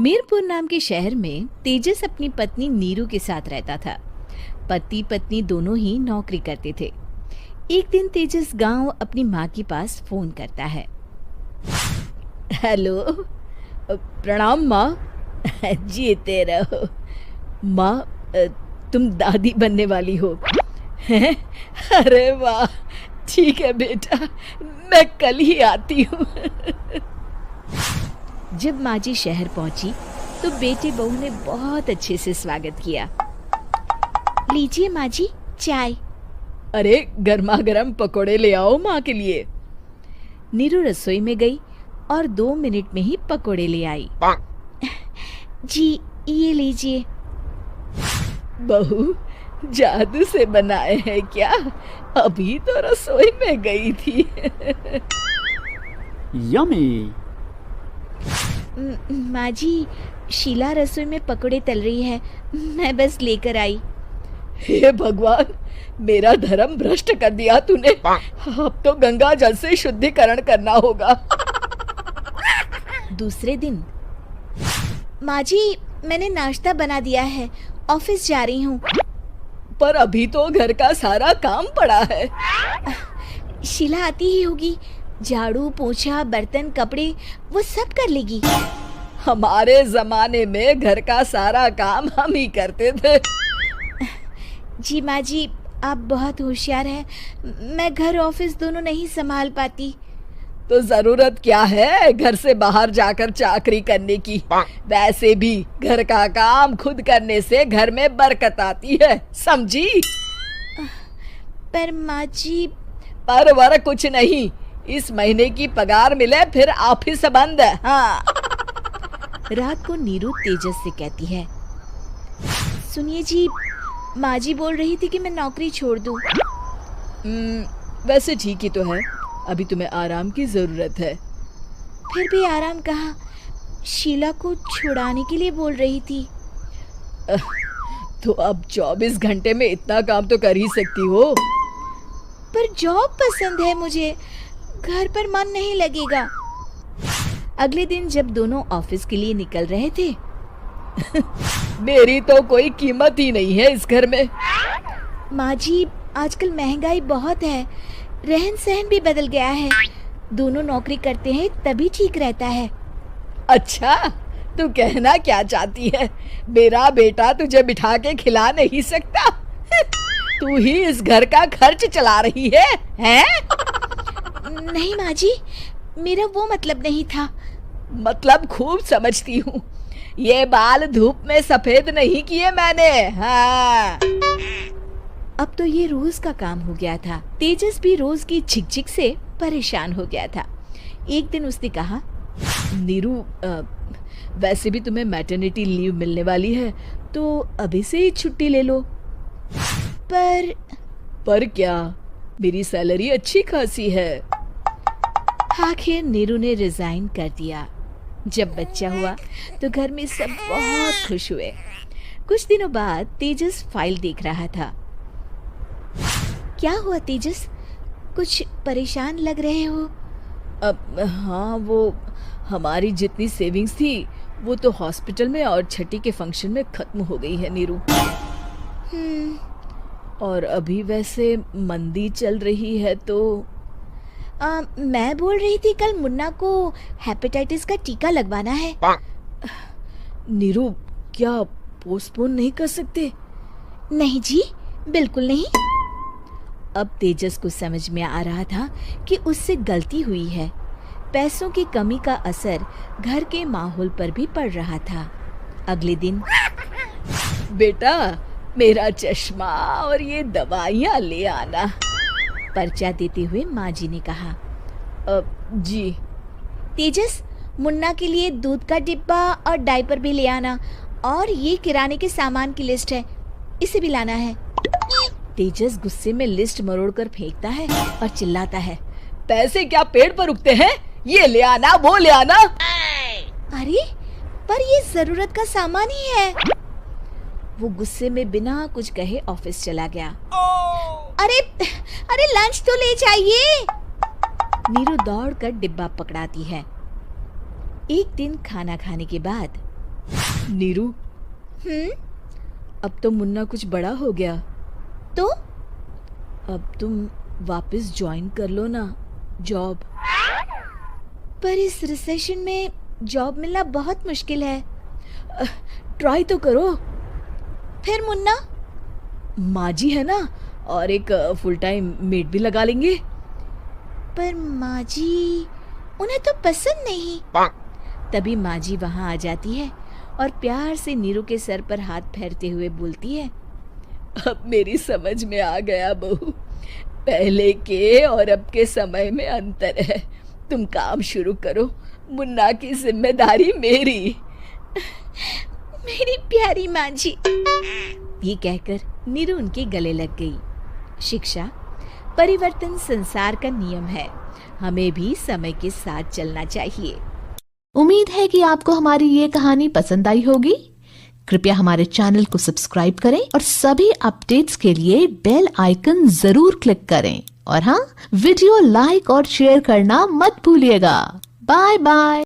मीरपुर नाम के शहर में तेजस अपनी पत्नी नीरू के साथ रहता था। पति पत्नी दोनों ही नौकरी करते थे। एक दिन तेजस गांव अपनी माँ के पास फोन करता है। हेलो, प्रणाम माँ। जीते रहो माँ, तुम दादी बनने वाली हो हैं? अरे वाह, ठीक है बेटा, मैं कल ही आती हूँ। जब माँ जी शहर पहुंची तो बेटे बहू ने बहुत अच्छे से स्वागत किया। लीजिए माँ जी, चाय। अरे गर्मा गर्म पकोड़े ले आओ माँ के लिए। नीरू रसोई में गई और 2 मिनट में ही पकोड़े ले आई। जी ये लीजिए। बहू, जादू से बनाए हैं क्या? अभी तो रसोई में गई थी। यम्मी। माँ जी, शीला रसोई में पकोड़े तल रही है, मैं बस लेकर आई। हे भगवान, मेरा धर्म भ्रष्ट कर दिया तूने। अब तो गंगा जल से शुद्धिकरण करना होगा। दूसरे दिन, माँ जी मैंने नाश्ता बना दिया है, ऑफिस जा रही हूँ। पर अभी तो घर का सारा काम पड़ा है। शीला आती ही होगी, झाड़ू पोछा बर्तन कपड़े वो सब कर लेगी। हमारे जमाने में घर का सारा काम हम ही करते थे। जी माँ जी, आप बहुत होशियार हैं, मैं घर ऑफिस दोनों नहीं संभाल पाती। तो जरूरत क्या है घर से बाहर जाकर चाकरी करने की? वैसे भी घर का काम खुद करने से घर में बरकत आती है, समझी? पर माँ जी। पर वर कुछ नहीं, इस महीने की पगार मिले फिर ऑफिस बंद। हाँ। रात को नीरू तेजस से कहती है, सुनिए जी, माँ जी बोल रही थी कि मैं नौकरी छोड़ दूं। वैसे ठीक ही तो है, अभी तुम्हें आराम की जरूरत है। फिर भी आराम कहाँ, शीला को छुड़ाने के लिए बोल रही थी। तो अब 24 घंटे में इतना काम तो कर ही सकती हो। पर जॉब पसंद है मुझे, घर पर मन नहीं लगेगा। अगले दिन जब दोनों ऑफिस के लिए निकल रहे थे, मेरी तो कोई कीमत ही नहीं है इस घर में। माँ जी, आजकल महंगाई बहुत है, रहन सहन भी बदल गया है, दोनों नौकरी करते हैं तभी ठीक रहता है। अच्छा, तू कहना क्या चाहती है? मेरा बेटा तुझे बिठा के खिला नहीं सकता? तू ही इस घर का खर्च चला रही है, हैं? नहीं माँ जी, मेरा वो मतलब नहीं था। मतलब खूब समझती हूँ, ये बाल धूप में सफेद नहीं किए मैंने। हाँ। अब तो ये रोज का काम हो गया था। तेजस भी रोज की झिकझिक से परेशान हो गया था। एक दिन उसने कहा, नीरू, वैसे भी तुम्हें मैटरनिटी लीव मिलने वाली है, तो अभी से ही छुट्टी ले लो। पर क्या, मेरी सैलरी अच्छी खासी है। आखिर नीरू ने रिजाइन कर दिया। जब बच्चा हुआ तो घर में सब बहुत खुश हुए। कुछ दिनों बाद तेजस फाइल देख रहा था। क्या हुआ तेजस, कुछ परेशान लग रहे हो? अब हाँ, वो हमारी जितनी सेविंग्स थी वो तो हॉस्पिटल में और छठी के फंक्शन में खत्म हो गई है नीरू। और अभी वैसे मंदी चल रही है तो मैं बोल रही थी कल मुन्ना को हेपेटाइटिस का टीका लगवाना है। नीरू, क्या पोस्टपोन नहीं कर सकते? नहीं जी, बिल्कुल नहीं। अब तेजस को समझ में आ रहा था कि उससे गलती हुई है। पैसों की कमी का असर घर के माहौल पर भी पड़ रहा था। अगले दिन, बेटा मेरा चश्मा और ये दवाइयाँ ले आना, पर्चा देते हुए माँ जी ने कहा। जी। तेजस, मुन्ना के लिए दूध का डिब्बा और डायपर भी ले आना, और ये किराने के सामान की लिस्ट है, इसे भी लाना है। तेजस गुस्से में लिस्ट मरोड़कर फेंकता है और चिल्लाता है, पैसे क्या पेड़ पर उगते हैं? ये ले आना, वो ले आना। अरे पर ये जरूरत का सामान ही है। वो गुस्से में बिना कुछ कहे ऑफिस चला गया। अरे अरे लंच तो ले जाइए। नीरू दौड़कर डिब्बा पकड़ाती है। एक दिन खाना खाने के बाद नीरू, अब तो मुन्ना कुछ बड़ा हो गया, तो अब तुम वापस ज्वाइन कर लो ना जॉब। पर इस रिसेशन में जॉब मिलना बहुत मुश्किल है। ट्राई तो करो। फिर मुन्ना? माँ जी है ना, और एक फुल टाइम मेड भी लगा लेंगे। पर माँ जी, उन्हें तो पसंद नहीं। तभी माँ जी वहाँ आ जाती है और प्यार से नीरू के सर पर हाथ फेरते हुए बोलती है, अब मेरी समझ में आ गया बहू, पहले के और अब के समय में अंतर है। तुम काम शुरू करो, मुन्ना की जिम्मेदारी मेरी। मेरी प्यारी माँ जी। ये कहकर नीरू उनके गले लग गई। शिक्षा, परिवर्तन संसार का नियम है, हमें भी समय के साथ चलना चाहिए। उम्मीद है कि आपको हमारी ये कहानी पसंद आई होगी। कृपया हमारे चैनल को सब्सक्राइब करें और सभी अपडेट्स के लिए बेल आइकन जरूर क्लिक करें। और हाँ, वीडियो लाइक और शेयर करना मत भूलिएगा। Bye bye.